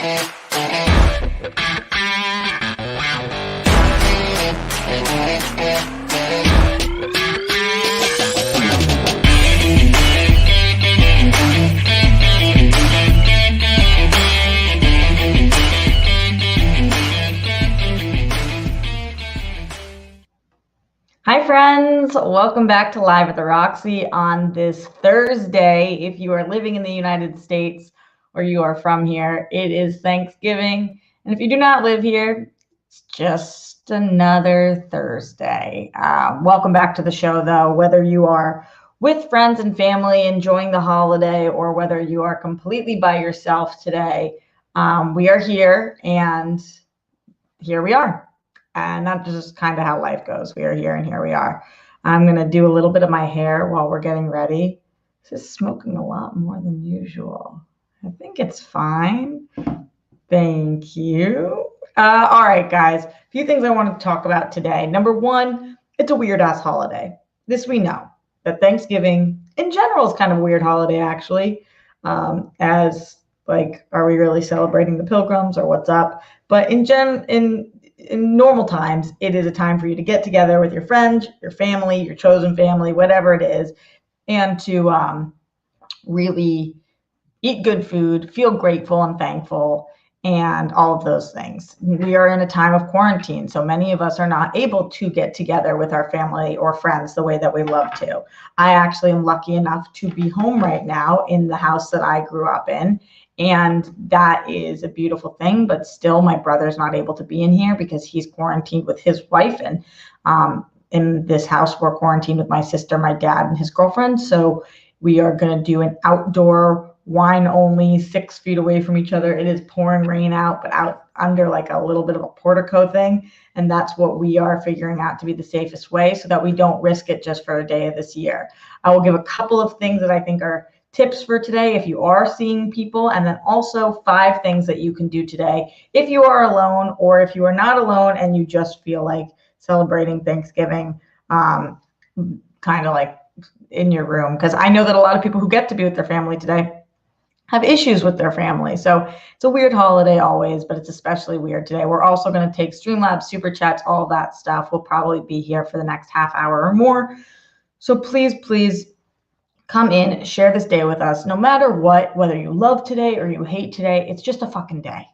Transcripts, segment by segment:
Hi friends, welcome back to Live at the Roxy on this Thursday. If you are living in the United States or you are from here, it is Thanksgiving. And if you do not live here, it's just another Thursday. Welcome back to the show though, whether you are with friends and family enjoying the holiday or whether you are completely by yourself today, we are here and here we are. And that's just kind of how life goes. We are here and here we are. I'm going to do a little bit of my hair while we're getting ready. This is smoking a lot more than usual. I think it's fine. Thank you. All right, guys. A few things I want to talk about today. Number one, it's a weird ass holiday. This we know. That Thanksgiving in general is kind of a weird holiday, actually. As like, are we really celebrating the Pilgrims or what's up? But in normal times, it is a time for you to get together with your friends, your family, your chosen family, whatever it is, and to really eat good food, feel grateful and thankful, and all of those things. We are in a time of quarantine, so many of us are not able to get together with our family or friends the way that we love to. I actually am lucky enough to be home right now in the house that I grew up in. And that is a beautiful thing, but still my brother's not able to be in here because he's quarantined with his wife. And in this house, we're quarantined with my sister, my dad, and his girlfriend. So we are going to do an outdoor wine only, 6 feet away from each other. It is pouring rain out, but out under like a little bit of a portico thing. And that's what we are figuring out to be the safest way so that we don't risk it just for a day of this year. I will give a couple of things that I think are tips for today if you are seeing people, and then also 5 things that you can do today if you are alone or if you are not alone and you just feel like celebrating Thanksgiving kind of like in your room, because I know that a lot of people who get to be with their family today have issues with their family. So it's a weird holiday always, but it's especially weird today. We're also going to take Streamlabs, Super Chats, all that stuff. We'll probably be here for the next half hour or more. So please come in, share this day with us. No matter what, whether you love today or you hate today, it's just a fucking day.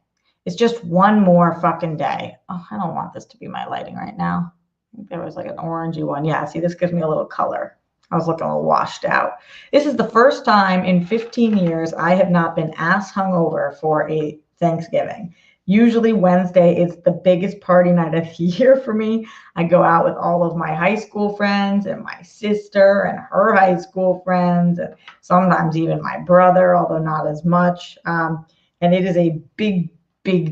It's just one more fucking day. Oh, I don't want this to be my lighting right now. I think there was like an orangey one. Yeah, see, this gives me a little color. I was looking a little washed out. This is the first time in 15 years I have not been ass hungover for a Thanksgiving. Usually Wednesday is the biggest party night of the year for me. I go out with all of my high school friends and my sister and her high school friends, and sometimes even my brother, although not as much. And it is a big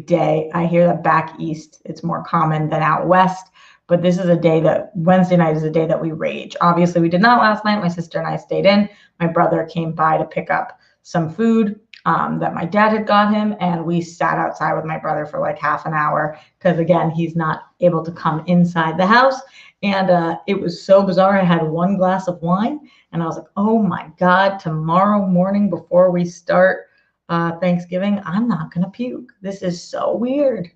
day. I hear that back east it's more common than out west, but this is a day that Wednesday night is a day that we rage. Obviously, we did not last night. My sister and I stayed in. My brother came by to pick up some food that my dad had got him, and we sat outside with my brother for like half an hour because, again, he's not able to come inside the house. And it was so bizarre. I had 1 glass of wine, and I was like, oh my God, tomorrow morning before we start Thanksgiving, I'm not going to puke. This is so weird.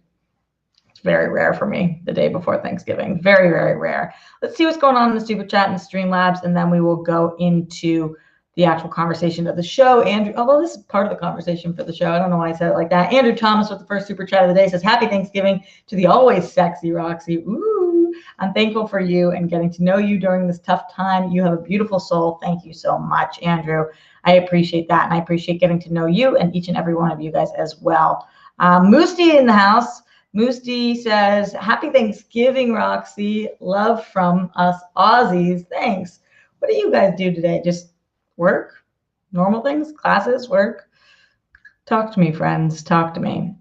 It's very rare for me the day before Thanksgiving. Very, very rare. Let's see what's going on in the Super Chat and the Streamlabs, and then we will go into the actual conversation of the show. Andrew, although this is part of the conversation for the show, I don't know why I said it like that. Andrew Thomas with the first Super Chat of the day says, happy Thanksgiving to the always sexy Roxy. Ooh, I'm thankful for you and getting to know you during this tough time. You have a beautiful soul. Thank you so much, Andrew. I appreciate that, and I appreciate getting to know you and each and every one of you guys as well. Moosty in the house. Moosty says, happy Thanksgiving, Roxy. Love from us Aussies. Thanks. What do you guys do today? Just work? Normal things? Classes? Work? Talk to me, friends. Talk to me.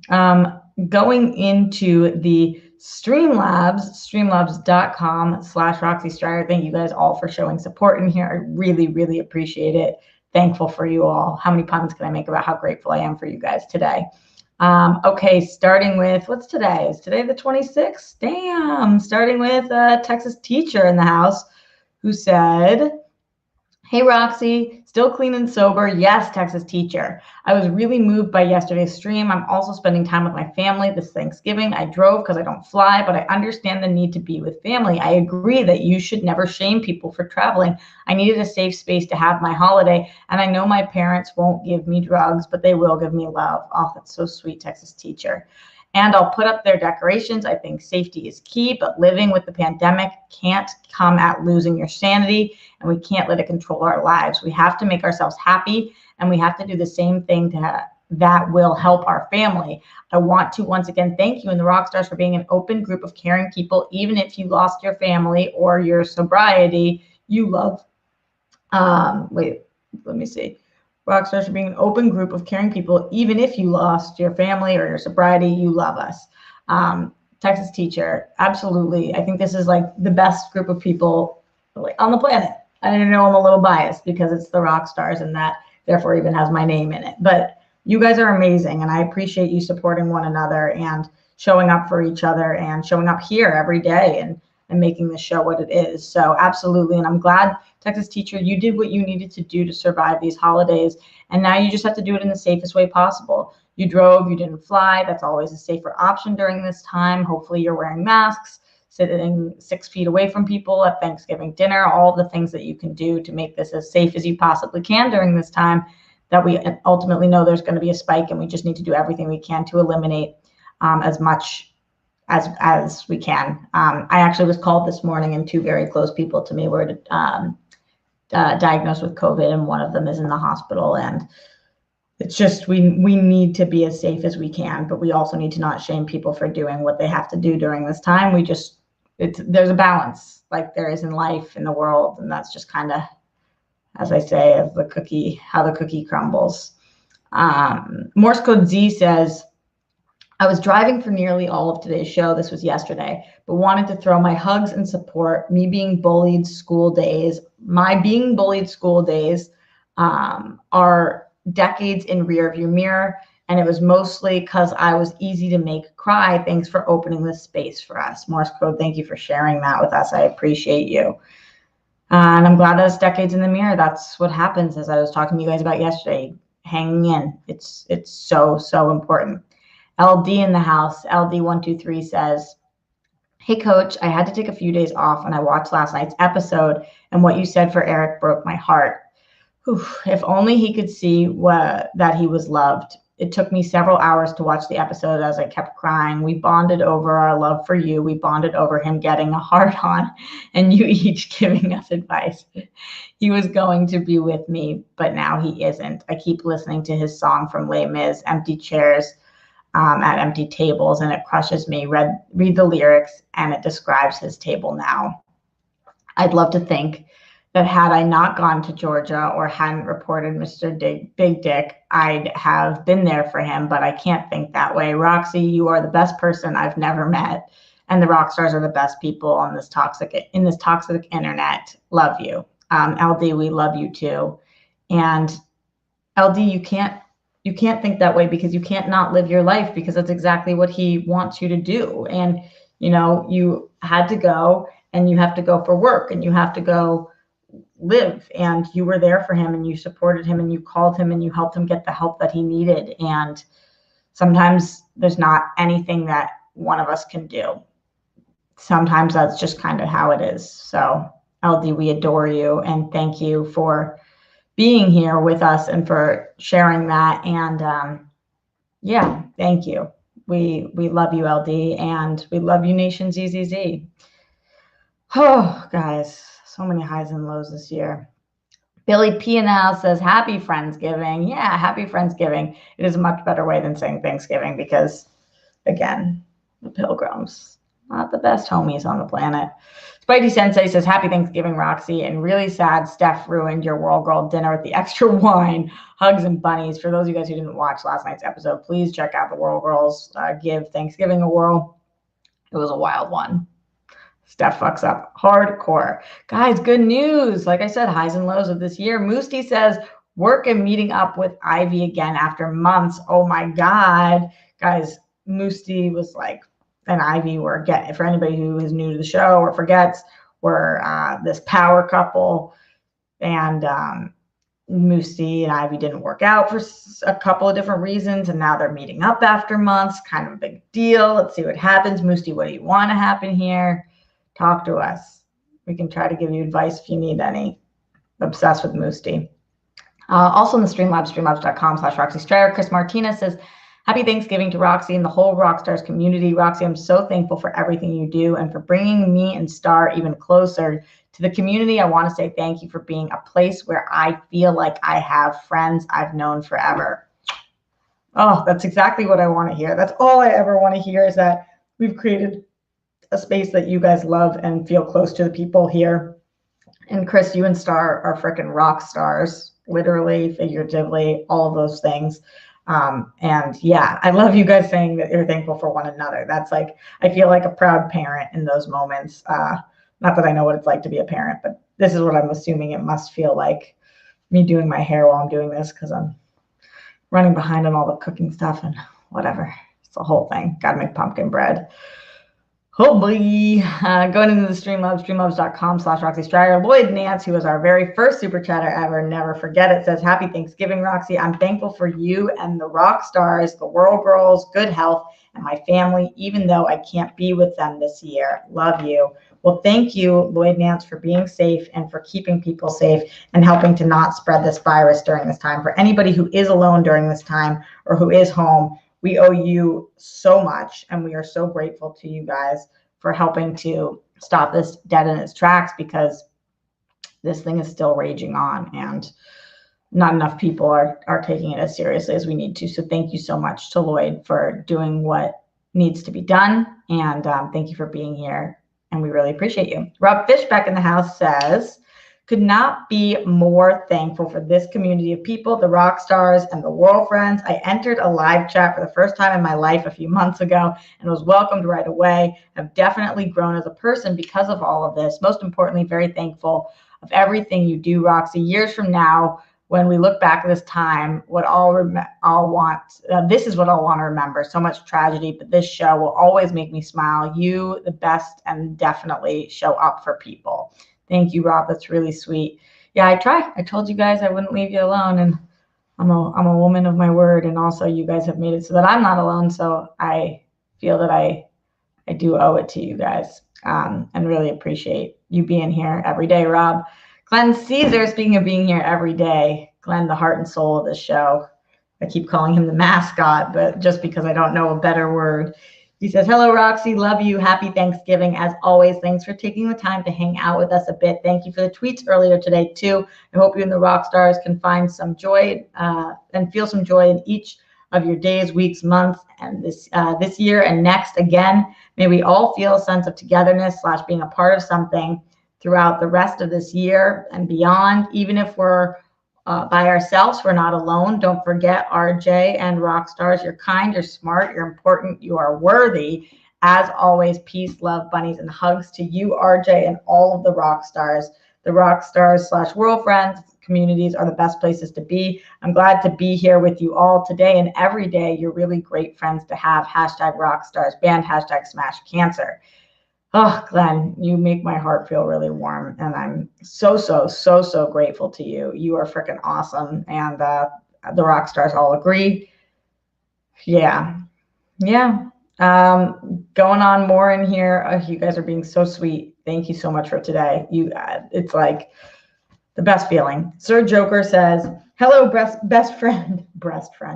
Going into the Streamlabs, streamlabs.com/Roxy Striar. Thank you guys all for showing support in here. I really, really appreciate it. Thankful for you all. How many puns can I make about how grateful I am for you guys today? Okay, starting with, what's today? Is today the 26th? Damn. Starting with a Texas teacher in the house who said, Hey, Roxy, still clean and sober. Yes, Texas teacher. I was really moved by yesterday's stream. I'm also spending time with my family this Thanksgiving. I drove because I don't fly, but I understand the need to be with family. I agree that you should never shame people for traveling. I needed a safe space to have my holiday, and I know my parents won't give me drugs, but they will give me love. Oh, that's so sweet, Texas teacher. And I'll put up their decorations. I think safety is key, but living with the pandemic can't come at losing your sanity, and we can't let it control our lives. We have to make ourselves happy, and we have to do the same thing that will help our family. I want to once again thank you and the Rockstars for being an open group of caring people, even if you lost your family or your sobriety, you love. Wait, let me see. Rockstars for being an open group of caring people, even if you lost your family or your sobriety, you love us. Texas teacher, absolutely. I think this is like the best group of people on the planet. I know I'm a little biased because it's the Rockstars and that therefore even has my name in it. But you guys are amazing, and I appreciate you supporting one another and showing up for each other and showing up here every day and making the show what it is. So absolutely. And I'm glad, Texas teacher, you did what you needed to do to survive these holidays. And now you just have to do it in the safest way possible. You drove, you didn't fly. That's always a safer option during this time. Hopefully you're wearing masks, sitting 6 feet away from people at Thanksgiving dinner, all the things that you can do to make this as safe as you possibly can during this time that we ultimately know there's going to be a spike, and we just need to do everything we can to eliminate as much as we can. I actually was called this morning, and 2 very close people to me were diagnosed with COVID, and one of them is in the hospital. And it's just we need to be as safe as we can, but we also need to not shame people for doing what they have to do during this time. There's a balance like there is in life, in the world, and that's just kind of, as I say, as how the cookie crumbles. Morse Code Z says, I was driving for nearly all of today's show. This was yesterday, but wanted to throw my hugs and support. My being bullied school days are decades in rearview mirror, and it was mostly because I was easy to make cry. Thanks for opening this space for us. Morse Code, thank you for sharing that with us. I appreciate you. And I'm glad that it's decades in the mirror. That's what happens, as I was talking to you guys about yesterday. Hanging in. It's so, so important. LD in the house, LD123 says, hey, Coach, I had to take a few days off and I watched last night's episode, and what you said for Eric broke my heart. Whew, if only he could see that he was loved. It took me several hours to watch the episode as I kept crying. We bonded over our love for you. We bonded over him getting a heart on and you each giving us advice. He was going to be with me, but now he isn't. I keep listening to his song from Les Mis, Empty Chairs at Empty Tables, and it crushes me. Read the lyrics, and it describes his table now. I'd love to think that had I not gone to Georgia or hadn't reported Mr. Big Dick, I'd have been there for him, but I can't think that way. Roxy, you are the best person I've never met, and the Rockstars are the best people on this toxic internet. Love you. LD, we love you too. And LD, you can't think that way because you can't not live your life, because that's exactly what he wants you to do. And, you had to go, and you have to go for work, and you have to go live, and you were there for him, and you supported him, and you called him, and you helped him get the help that he needed. And sometimes there's not anything that one of us can do. Sometimes that's just kind of how it is. So LD, we adore you, and thank you for being here with us and for sharing that. And yeah, thank you. We love you, LD, and we love you, Nation ZZZ. Oh, guys, so many highs and lows this year. Billy P&L says, happy Friendsgiving. Yeah, happy Friendsgiving. It is a much better way than saying Thanksgiving because, again, the Pilgrims, not the best homies on the planet. Spidey Sensei says, happy Thanksgiving, Roxy, and really sad Steph ruined your World Girl dinner with the extra wine. Hugs and bunnies. For those of you guys who didn't watch last night's episode, please check out the World Girls Give Thanksgiving a Whirl. It was a wild one. Steph fucks up hardcore. Guys, good news. Like I said, highs and lows of this year. Moosty says, work and meeting up with Ivy again after months. Oh my God. Guys, Moosty was like, and Ivy were, for anybody who is new to the show or forgets, we're this power couple. And Moosey and Ivy didn't work out for a couple of different reasons, and now they're meeting up after months. Kind of a big deal. Let's see what happens. Moosey, what do you want to happen here? Talk to us. We can try to give you advice if you need any. Obsessed with Moosey. Also in the Streamlabs, streamlabs.com/Roxy Striar, Chris Martinez says, happy Thanksgiving to Roxy and the whole Rockstars community. Roxy, I'm so thankful for everything you do and for bringing me and Star even closer to the community. I want to say thank you for being a place where I feel like I have friends I've known forever. Oh, that's exactly what I want to hear. That's all I ever want to hear, is that we've created a space that you guys love and feel close to the people here. And Chris, you and Star are freaking rock stars, literally, figuratively, all of those things. And yeah, I love you guys saying that you're thankful for one another. That's like, I feel like a proud parent in those moments. Not that I know what it's like to be a parent, but this is what I'm assuming it must feel like, me doing my hair while I'm doing this, because I'm running behind on all the cooking stuff and whatever. It's the whole thing. Got to make pumpkin bread. Oh boy. Going into the Streamlabs, streamlabs.com/Roxy Striar. Lloyd Nance, who was our very first super chatter ever, never forget it, says, happy Thanksgiving, Roxy. I'm thankful for you and the rock stars, the Whirl Girls, good health, and my family, even though I can't be with them this year. Love you. Well, thank you, Lloyd Nance, for being safe and for keeping people safe and helping to not spread this virus during this time. For anybody who is alone during this time or who is home, we owe you so much, and we are so grateful to you guys for helping to stop this dead in its tracks, because this thing is still raging on and not enough people are taking it as seriously as we need to. So thank you so much to Lloyd for doing what needs to be done, and thank you for being here, and we really appreciate you. Rob Fishbeck in the house says, could not be more thankful for this community of people, the rock stars and the Whirl Friends. I entered a live chat for the first time in my life a few months ago and was welcomed right away. I've definitely grown as a person because of all of this. Most importantly, very thankful of everything you do, Roxy. Years from now, when we look back at this time, what this is what I'll want to remember. So much tragedy, but this show will always make me smile. You, the best, and definitely show up for people. Thank you, Rob. That's really sweet. Yeah, I try. I told you guys I wouldn't leave you alone, and I'm a woman of my word, and also you guys have made it so that I'm not alone. So I feel that I do owe it to you guys, and really appreciate you being here every day, Rob. Glenn Caesar, speaking of being here every day, Glenn, the heart and soul of the show. I keep calling him the mascot, but just because I don't know a better word. He says, hello, Roxy. Love you. Happy Thanksgiving. As always, thanks for taking the time to hang out with us a bit. Thank you for the tweets earlier today, too. I hope you and the rock stars can find some joy and feel some joy in each of your days, weeks, months, and this year and next. Again, may we all feel a sense of togetherness / being a part of something throughout the rest of this year and beyond. Even if we're by ourselves, we're not alone. Don't forget, RJ and rock stars, you're kind, you're smart, you're important, you are worthy. As always, peace, love, bunnies, and hugs to you, RJ, and all of the rock stars. The rock stars / Whirl Friends communities are the best places to be. I'm glad to be here with you all today and every day. You're really great friends to have. #rockstarsband, #smashcancer. Oh, Glenn, you make my heart feel really warm, and I'm so grateful to you. You are freaking awesome, and the rock stars all agree. Yeah. Going on more in here. Oh, you guys are being so sweet. Thank you so much for today. It's like the best feeling. Sir Joker says, hello, best friend,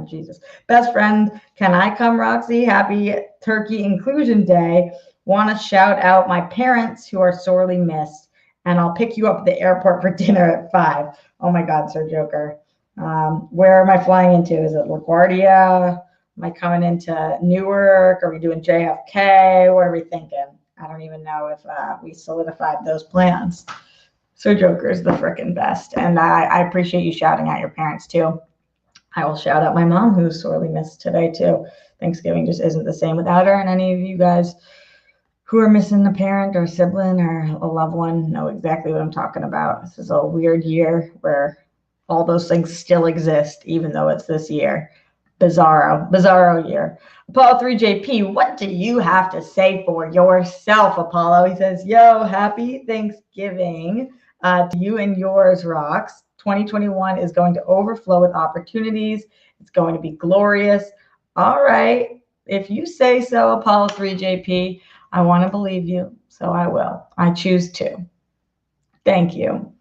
Jesus. Best friend, can I come, Roxy? Happy Turkey Inclusion Day. Want to shout out my parents who are sorely missed, and I'll pick you up at the airport for dinner at 5. Oh my God, Sir Joker. Where am I flying into? Is it LaGuardia? Am I coming into Newark? Are we doing JFK? What are we thinking? I don't even know if we solidified those plans. Sir Joker is the frickin' best, and I appreciate you shouting out your parents too. I will shout out my mom, who's sorely missed today too. Thanksgiving just isn't the same without her, and any of you guys who are missing a parent or a sibling or a loved one know exactly what I'm talking about. This is a weird year where all those things still exist, even though it's this year. Bizarro year. Apollo 3JP, what do you have to say for yourself, Apollo? He says, yo, happy Thanksgiving. To you and yours, Rocks. 2021 is going to overflow with opportunities. It's going to be glorious. All right. If you say so, Apollo 3JP, I want to believe you, so I will. I choose to. Thank you.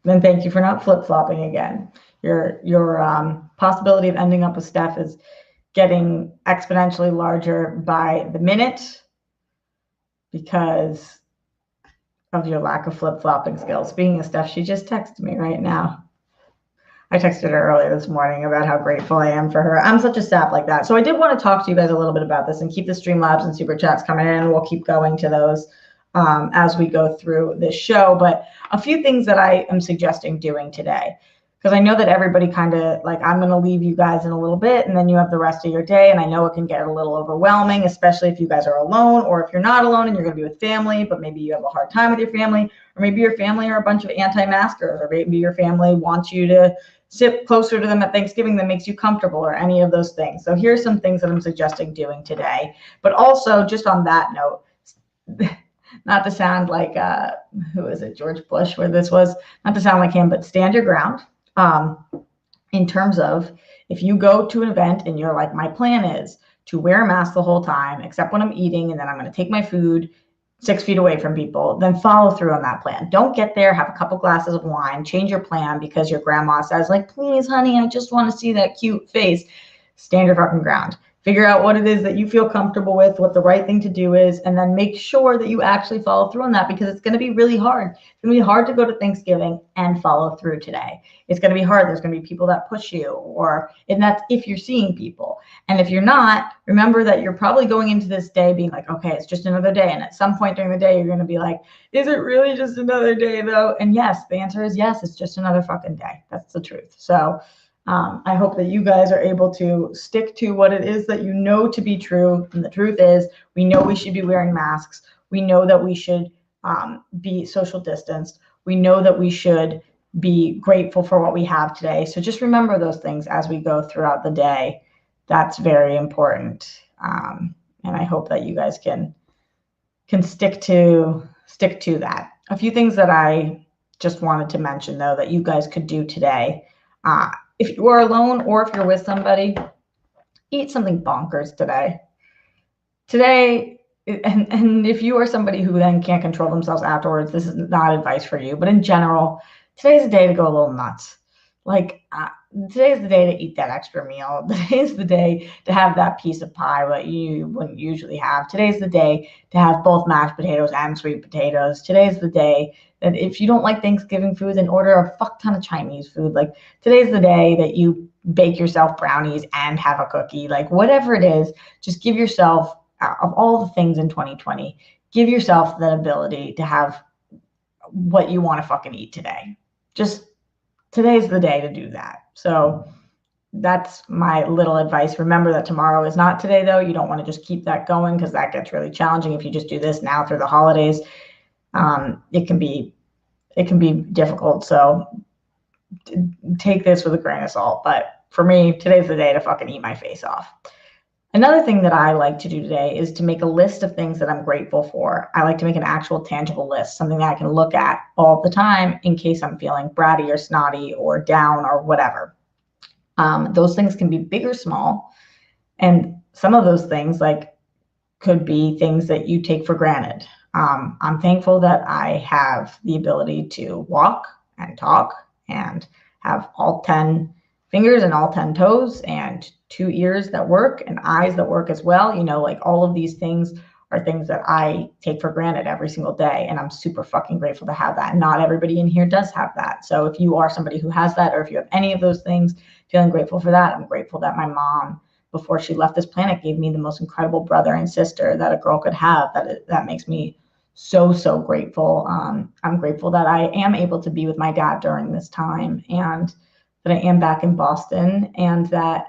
And thank you for not flip-flopping again. Your possibility of ending up with Steph is getting exponentially larger by the minute because of your lack of flip-flopping skills. Speaking of Steph, she just texted me right now. I texted her earlier this morning about how grateful I am for her. I'm such a sap like that. So I did want to talk to you guys a little bit about this and keep the Streamlabs and Super Chats coming in. We'll keep going to those as we go through this show. But a few things that I am suggesting doing today, because I know that everybody kind of like, I'm going to leave you guys in a little bit and then you have the rest of your day. And I know it can get a little overwhelming, especially if you guys are alone or if you're not alone and you're going to be with family, but maybe you have a hard time with your family, or maybe your family are a bunch of anti-maskers, or maybe your family wants you to sit closer to them at Thanksgiving that makes you comfortable, or any of those things. So here's some things that I'm suggesting doing today. But also, just on that note, not to sound like, who is it, George Bush, where this was, not to sound like him, but stand your ground. In terms of, if you go to an event and you're like, my plan is to wear a mask the whole time, except when I'm eating, and then I'm going to take my food 6 feet away from people, then follow through on that plan. Don't get there, have a couple glasses of wine, change your plan because your grandma says, like, please, honey, I just want to see that cute face. Stand your fucking ground. Figure out what it is that you feel comfortable with, what the right thing to do is, and then make sure that you actually follow through on that, because it's going to be really hard. It's going to be hard to go to Thanksgiving and follow through today. It's going to be hard. There's going to be people that push you, and that's if you're seeing people. And if you're not, remember that you're probably going into this day being like, okay, it's just another day. And at some point during the day, you're going to be like, is it really just another day though? And yes, the answer is yes, it's just another fucking day. That's the truth. So I hope that you guys are able to stick to what it is that you know to be true. And the truth is, we know we should be wearing masks. We know that we should be social distanced. We know that we should be grateful for what we have today. So just remember those things as we go throughout the day. That's very important. And I hope that you guys can stick to that. A few things that I just wanted to mention, though, that you guys could do today. If you are alone or if you're with somebody, eat something bonkers today. And if you are somebody who then can't control themselves afterwards, this is not advice for you. But in general, today's the day to go a little nuts. Like, today's the day to eat that extra meal. Today's the day to have that piece of pie that you wouldn't usually have. Today's the day to have both mashed potatoes and sweet potatoes. Today's the day that if you don't like Thanksgiving food, then order a fuck ton of Chinese food. Like, today's the day that you bake yourself brownies and have a cookie. Like, whatever it is, just give yourself, of all the things in 2020, give yourself that ability to have what you want to fucking eat today. Just today's the day to do that. So that's my little advice. Remember that tomorrow is not today, though. You don't want to just keep that going, because that gets really challenging if you just do this now through the holidays. It can be difficult. So take this with a grain of salt. But for me, today's the day to fucking eat my face off. Another thing that I like to do today is to make a list of things that I'm grateful for. I like to make an actual tangible list, something that I can look at all the time in case I'm feeling bratty or snotty or down or whatever. Those things can be big or small. And some of those things could be things that you take for granted. I'm thankful that I have the ability to walk and talk and have all 10 fingers and all 10 toes and 2 ears that work and eyes that work as well. You know, like, all of these things are things that I take for granted every single day. And I'm super fucking grateful to have that. Not everybody in here does have that. So if you are somebody who has that, or if you have any of those things, feeling grateful for that. I'm grateful that my mom, before she left this planet, gave me the most incredible brother and sister that a girl could have. That makes me so, so grateful. I'm grateful that I am able to be with my dad during this time, and that I am back in Boston, and that,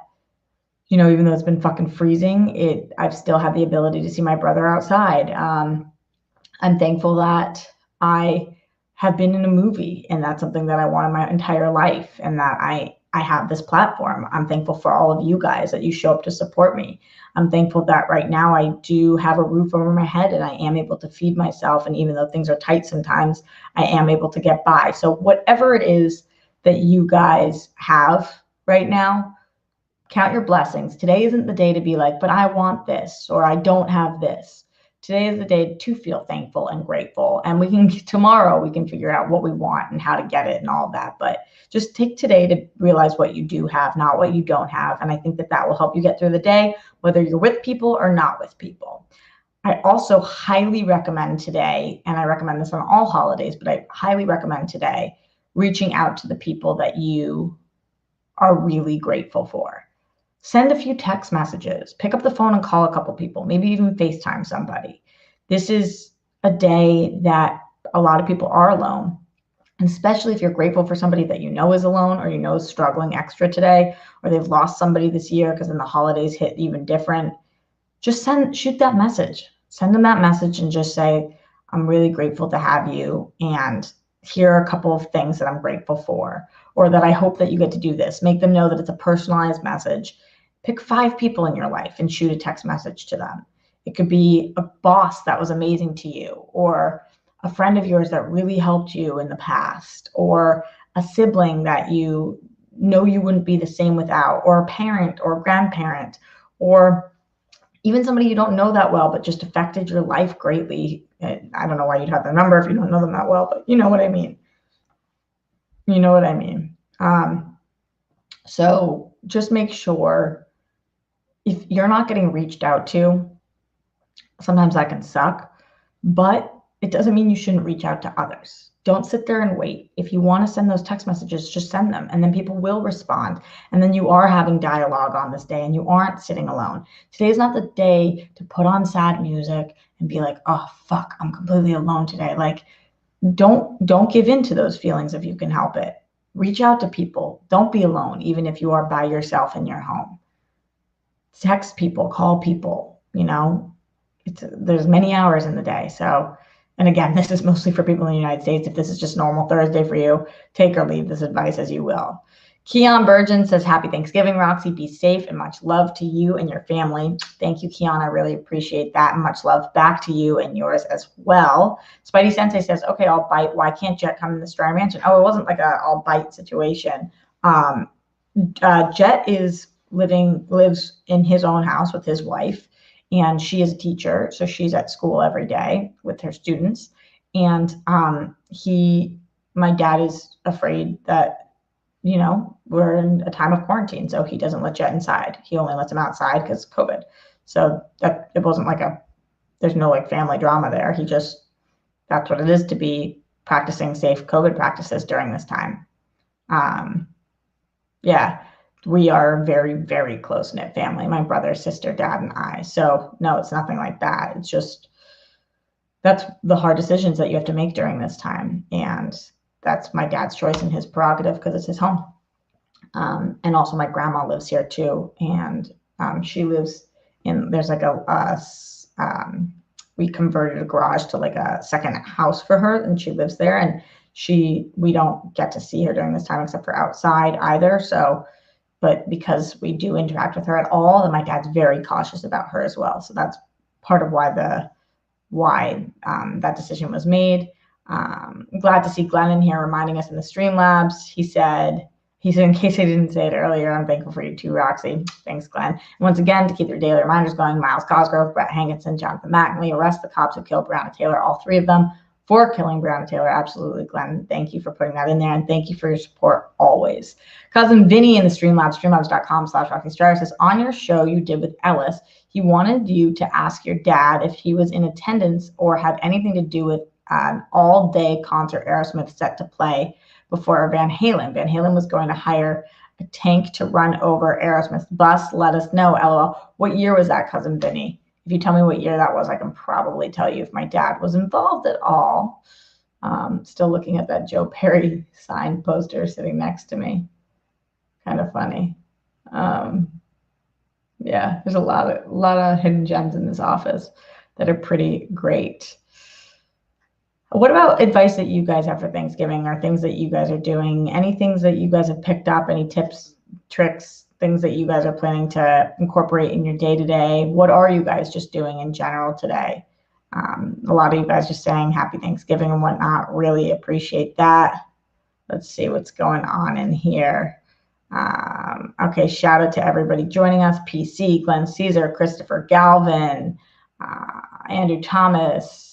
you know, even though it's been fucking freezing, I've still had the ability to see my brother outside. I'm thankful that I have been in a movie, and that's something that I wanted my entire life, and that I I have this platform. I'm thankful for all of you guys that you show up to support me. I'm thankful that right now I do have a roof over my head and I am able to feed myself. And even though things are tight sometimes, I am able to get by. So whatever it is that you guys have right now, count your blessings. Today isn't the day to be like, but I want this, or I don't have this. Today is the day to feel thankful and grateful. And tomorrow we can figure out what we want and how to get it and all that. But just take today to realize what you do have, not what you don't have. And I think that will help you get through the day, whether you're with people or not with people. I also highly recommend today, and I recommend this on all holidays, but I highly recommend today reaching out to the people that you are really grateful for. Send a few text messages, pick up the phone and call a couple people, maybe even FaceTime somebody. This is a day that a lot of people are alone, and especially if you're grateful for somebody that you know is alone or you know is struggling extra today, or they've lost somebody this year because then the holidays hit even different. Just shoot that message. Send them that message and just say, I'm really grateful to have you, and here are a couple of things that I'm grateful for, or that I hope that you get to do this. Make them know that it's a personalized message. Pick 5 people in your life and shoot a text message to them. It could be a boss that was amazing to you, or a friend of yours that really helped you in the past, or a sibling that you know you wouldn't be the same without, or a parent or a grandparent, or even somebody you don't know that well, but just affected your life greatly. I don't know why you'd have their number if you don't know them that well, but you know what I mean. You know what I mean. So just make sure, if you're not getting reached out to, sometimes that can suck, but it doesn't mean you shouldn't reach out to others. Don't sit there and wait. If you want to send those text messages, just send them, and then people will respond. And then you are having dialogue on this day and you aren't sitting alone. Today is not the day to put on sad music and be like, oh, fuck, I'm completely alone today. Like, don't give in to those feelings if you can help it. Reach out to people. Don't be alone, even if you are by yourself in your home. Text people, call people, there's many hours in the day. So, and again, this is mostly for people in the United States. If this is just normal Thursday for you, take or leave this advice as you will. Keon Burgeon says, happy Thanksgiving, Roxy. Be safe and much love to you and your family. Thank you, Keon. I really appreciate that. And much love back to you and yours as well. Spidey Sensei says, okay, I'll bite. Why can't Jet come in the Stry Mansion? Oh, it wasn't like a I'll bite situation. Jet lives in his own house with his wife, and she is a teacher, so she's at school every day with her students. And my dad is afraid that we're in a time of quarantine, so he doesn't let Jet inside. He only lets him outside because of COVID. So that it wasn't like there's no like family drama there. That's what it is to be practicing safe COVID practices during this time. Yeah, we are very, very close-knit family, my brother, sister, dad, and I. So no, it's nothing like that. It's just, that's the hard decisions that you have to make during this time. And that's my dad's choice and his prerogative because it's his home. And also my grandma lives here too. And she lives there's like we converted a garage to like a second house for her, and she lives there. And we don't get to see her during this time except for outside either. So, but because we do interact with her at all, and my dad's very cautious about her as well. So that's part of why that decision was made. I'm glad to see Glenn in here reminding us in the Streamlabs. He said, in case I didn't say it earlier, I'm thankful for you too, Roxy. Thanks, Glenn. And once again, to keep your daily reminders going, Miles Cosgrove, Brett Hankinson, Jonathan McNally, arrest the cops who killed Breonna Taylor, all 3 of them, for killing Breonna Taylor. Absolutely, Glenn. Thank you for putting that in there, and thank you for your support always. Cousin Vinny in the Streamlabs, streamlabs.com/RoxyStrider says, on your show you did with Ellis, he wanted you to ask your dad if he was in attendance or had anything to do with an all-day concert Aerosmith set to play before Van Halen. Van Halen was going to hire a tank to run over Aerosmith's bus. Let us know, LOL. What year was that, Cousin Vinny? If you tell me what year that was, I can probably tell you if my dad was involved at all. Still looking at that Joe Perry signed poster sitting next to me. Kind of funny. Yeah, there's a lot of hidden gems in this office that are pretty great. What about advice that you guys have for Thanksgiving or things that you guys are doing? Any things that you guys have picked up? Any tips, tricks, things that you guys are planning to incorporate in your day-to-day? What are you guys just doing in general today? A lot of you guys just saying happy Thanksgiving and whatnot. Really appreciate that. Let's see what's going on in here. Okay, shout out to everybody joining us. PC, Glenn Caesar, Christopher Galvin, Andrew Thomas,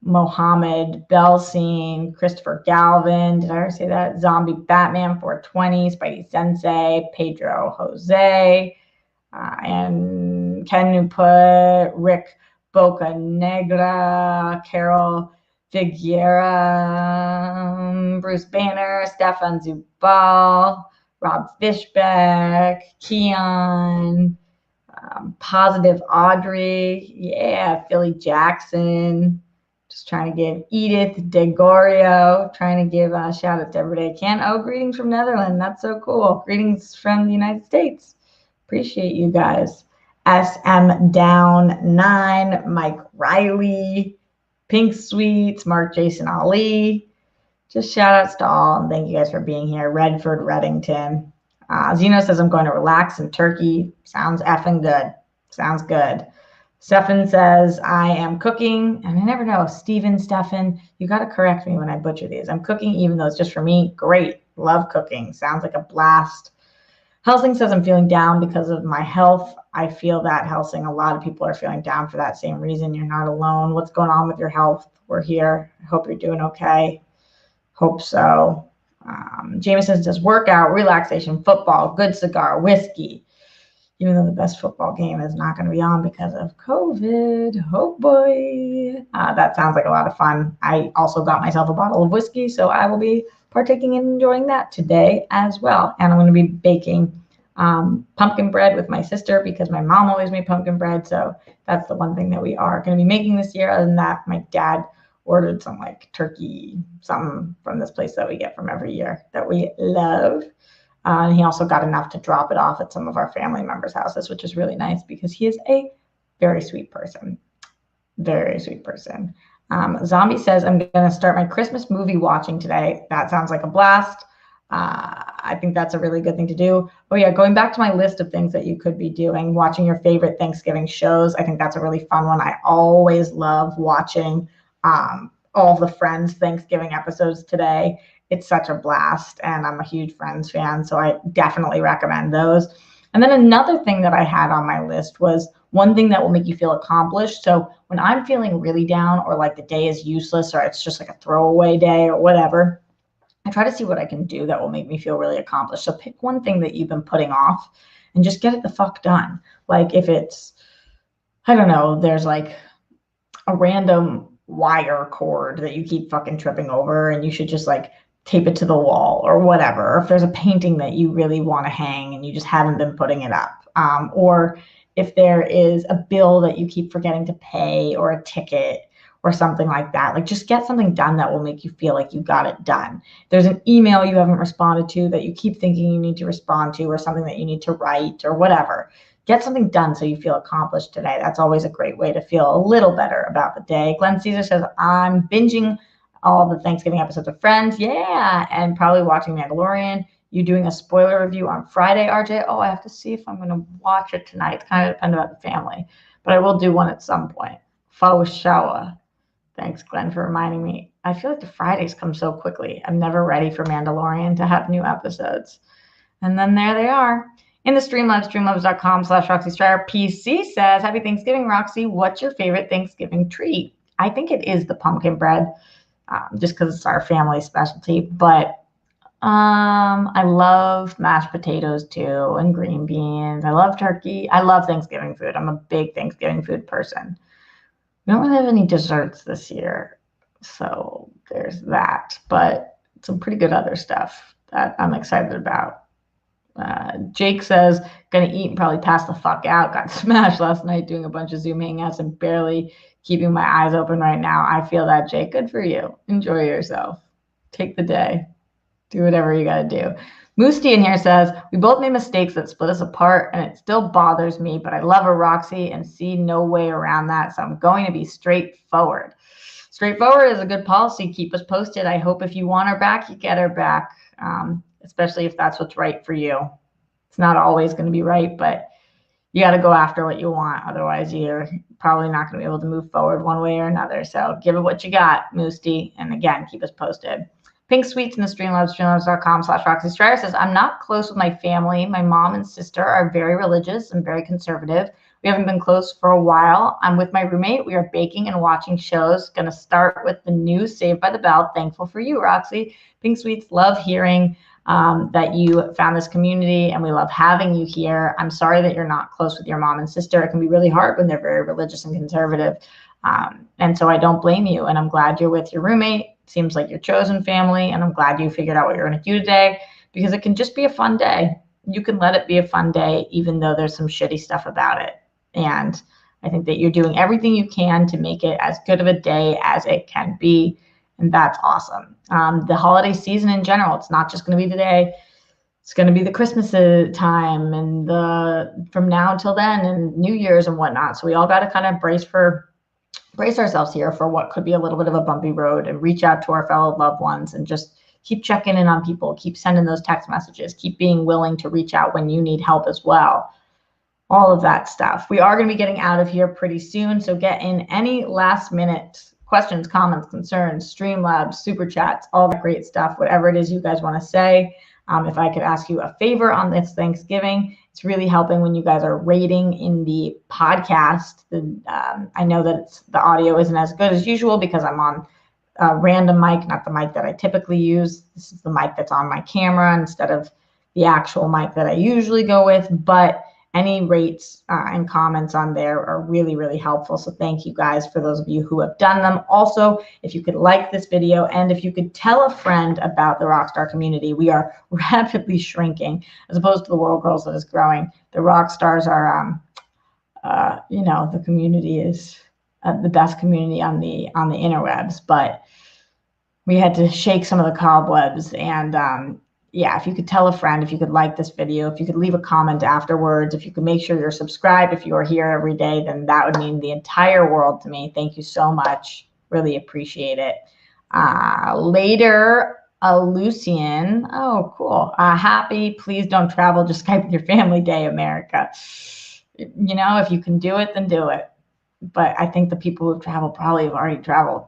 Mohammed Belsin, Christopher Galvin. Did I already say that? Zombie Batman 420, Spidey Sensei, Pedro Jose, and Ken Newput, Rick Boca Negra, Carol Figuera, Bruce Banner, Stefan Zubal, Rob Fishbeck, Keon, Positive Audrey, yeah, Philly Jackson. Just trying to give Edith DeGorio, trying to give a shout out to everybody I can. Oh, greetings from Netherlands. That's so cool. Greetings from the United States. Appreciate you guys. SM Down 9, Mike Riley, Pink Sweets, Mark Jason Ali. Just shout outs to all and thank you guys for being here. Redford Reddington. Zeno says I'm going to relax in Turkey. Sounds effing good. Sounds good. Stefan says I am cooking, and I never know. Stefan, you got to correct me when I butcher these. I'm cooking even though it's just for me. Great. Love cooking. Sounds like a blast. Helsing says I'm feeling down because of my health. I feel that, Helsing. A lot of people are feeling down for that same reason. You're not alone. What's going on with your health? We're here. I hope you're doing okay. Hope so. Jameson says workout, relaxation, football, good cigar, whiskey. Even though the best football game is not going to be on because of COVID. Oh boy. That sounds like a lot of fun. I also got myself a bottle of whiskey, so I will be partaking and enjoying that today as well. And I'm going to be baking pumpkin bread with my sister because my mom always made pumpkin bread. So that's the one thing that we are going to be making this year. Other than that, my dad ordered some like turkey, something from this place that we get from every year that we love. And he also got enough to drop it off at some of our family members' houses, which is really nice because he is a very sweet person. Very sweet person. Zombie says, I'm going to start my Christmas movie watching today. That sounds like a blast. I think that's a really good thing to do. Oh, yeah, going back to my list of things that you could be doing, watching your favorite Thanksgiving shows. I think that's a really fun one. I always love watching all the Friends Thanksgiving episodes today. It's such a blast, and I'm a huge Friends fan, so I definitely recommend those. And then another thing that I had on my list was one thing that will make you feel accomplished. So when I'm feeling really down or like the day is useless or it's just like a throwaway day or whatever, I try to see what I can do that will make me feel really accomplished. So pick one thing that you've been putting off and just get it the fuck done. Like if it's, I don't know, there's like a random wire cord that you keep fucking tripping over and you should just like tape it to the wall or whatever. Or if there's a painting that you really want to hang and you just haven't been putting it up. Or if there is a bill that you keep forgetting to pay or a ticket or something like that, like just get something done that will make you feel like you got it done. There's an email you haven't responded to that you keep thinking you need to respond to or something that you need to write or whatever. Get something done so you feel accomplished today. That's always a great way to feel a little better about the day. Glenn Caesar says, I'm binging all the Thanksgiving episodes of Friends. Yeah, and probably watching Mandalorian. You doing a spoiler review on Friday, RJ? Oh, I have to see if I'm going to watch it tonight. It's kind of dependent on the family, but I will do one at some point. Faux shower. Thanks, Glenn, for reminding me. I feel like the Fridays come so quickly. I'm never ready for Mandalorian to have new episodes. And then there they are. In the Streamlabs, streamlabs.com/Roxy Striar. PC says, happy Thanksgiving, Roxy. What's your favorite Thanksgiving treat? I think it is the pumpkin bread, just because it's our family specialty. But I love mashed potatoes too and green beans. I love turkey. I love Thanksgiving food. I'm a big Thanksgiving food person. We don't really have any desserts this year, so there's that. But some pretty good other stuff that I'm excited about. Jake says, gonna eat and probably pass the fuck out. Got smashed last night doing a bunch of Zoom hangouts and barely keeping my eyes open right now. I feel that, Jake. Good for you. Enjoy yourself. Take the day. Do whatever you gotta do. Moosty in here says, we both made mistakes that split us apart and it still bothers me, but I love a Roxy and see no way around that. So I'm going to be straightforward. straightforward is a good policy. Keep us posted. I hope if you want her back, you get her back, especially if that's what's right for you. It's not always going to be right, but you got to go after what you want. Otherwise, you're probably not going to be able to move forward one way or another. So give it what you got, Moosty. And again, keep us posted. Pink Sweets in the Streamlabs, streamlabs.com/Roxy Striar says, I'm not close with my family. My mom and sister are very religious and very conservative. We haven't been close for a while. I'm with my roommate. We are baking and watching shows. Going to start with the new Saved by the Bell. Thankful for you, Roxy. Pink Sweets, love hearing that you found this community, and we love having you here. I'm sorry that you're not close with your mom and sister. It can be really hard when they're very religious and conservative. And so I don't blame you, and I'm glad you're with your roommate. Seems like your chosen family, and I'm glad you figured out what you're going to do today, because it can just be a fun day. You can let it be a fun day, even though there's some shitty stuff about it. And I think that you're doing everything you can to make it as good of a day as it can be. And that's awesome. The holiday season in general, it's not just going to be today. It's going to be the Christmas time and from now until then, and New Year's and whatnot. So we all got to kind of brace ourselves here for what could be a little bit of a bumpy road, and reach out to our fellow loved ones and just keep checking in on people, keep sending those text messages, keep being willing to reach out when you need help as well. All of that stuff. We are going to be getting out of here pretty soon, so get in any last minute questions, comments, concerns, Streamlabs, super chats, all that great stuff, whatever it is you guys want to say. If I could ask you a favor on this Thanksgiving, it's really helping when you guys are rating in the podcast. I know that the audio isn't as good as usual because I'm on a random mic, not the mic that I typically use. This is the mic that's on my camera instead of the actual mic that I usually go with, but any rates and comments on there are really, really helpful. So thank you guys for those of you who have done them. Also, if you could like this video and if you could tell a friend about the Rockstar community, we are rapidly shrinking as opposed to the World Girls that is growing. The Rockstars are, the community is the best community on the interwebs, but we had to shake some of the cobwebs. And yeah, if you could tell a friend, if you could like this video, if you could leave a comment afterwards, if you could make sure you're subscribed, if you are here every day, then that would mean the entire world to me. Thank you so much. Really appreciate it. Later, Lucian. Oh, cool. Happy, please don't travel. Just Skype with your family day, America. You know, if you can do it, then do it. But I think the people who travel probably have already traveled,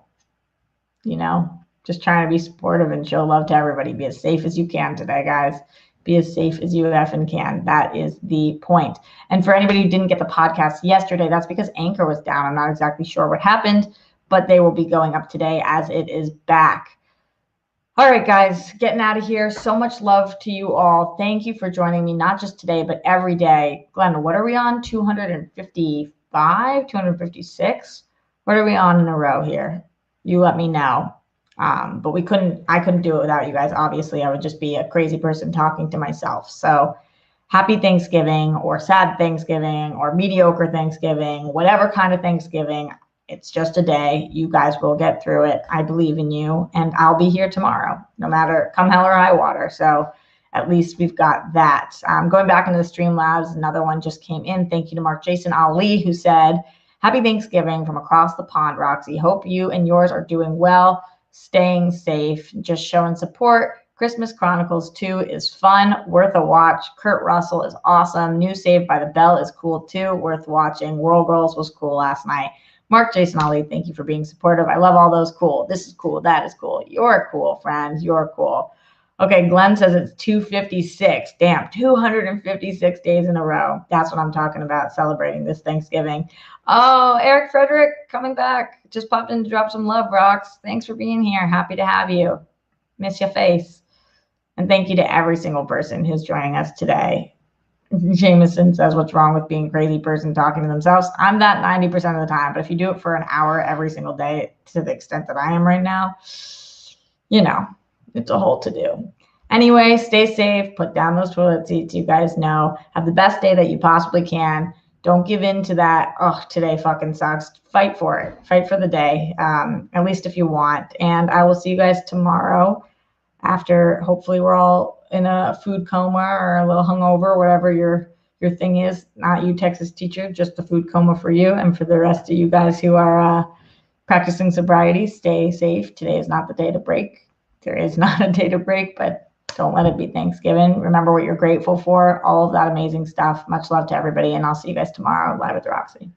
you know. Just trying to be supportive and show love to everybody. Be as safe as you can today, guys. Be as safe as you effing can. That is the point. And for anybody who didn't get the podcast yesterday, that's because Anchor was down. I'm not exactly sure what happened, but they will be going up today as it is back. All right, guys, getting out of here. So much love to you all. Thank you for joining me, not just today, but every day. Glenn, what are we on? 255, 256? What are we on in a row here? You let me know. But I couldn't do it without you guys. Obviously, I would just be a crazy person talking to myself. So happy Thanksgiving, or sad Thanksgiving, or mediocre Thanksgiving, whatever kind of Thanksgiving. It's just a day. You guys will get through it. I believe in you, and I'll be here tomorrow, no matter come hell or high water. So at least we've got that. Going back into the Streamlabs, another one just came in. Thank you to Mark Jason Ali, who said, happy Thanksgiving from across the pond, Roxy. Hope you and yours are doing well. Staying safe, just showing support. Christmas Chronicles 2 is fun, worth a watch. Kurt Russell is awesome. New Saved by the Bell is cool too, worth watching. World Girls was cool last night. Mark Jason Ali, thank you for being supportive. I love all those cool. This is cool. That is cool. You're cool, friends. You're cool. Okay, Glenn says it's 256. Damn, 256 days in a row. That's what I'm talking about, celebrating this Thanksgiving. Oh, Eric Frederick coming back. Just popped in to drop some love, Rocks. Thanks for being here. Happy to have you. Miss your face. And thank you to every single person who's joining us today. Jameson says, what's wrong with being a crazy person talking to themselves? I'm that 90% of the time. But if you do it for an hour every single day to the extent that I am right now, you know, it's a whole to-do. Anyway, stay safe. Put down those toilet seats. You guys know. Have the best day that you possibly can. Don't give in to that, oh, today fucking sucks. Fight for it. Fight for the day, at least if you want. And I will see you guys tomorrow after, hopefully we're all in a food coma or a little hungover, whatever your thing is. Not you, Texas teacher, just the food coma for you and for the rest of you guys who are practicing sobriety. Stay safe. Today is not the day to break. There is not a day to break, but don't let it be Thanksgiving. Remember what you're grateful for, all of that amazing stuff. Much love to everybody, and I'll see you guys tomorrow live at the Roxy.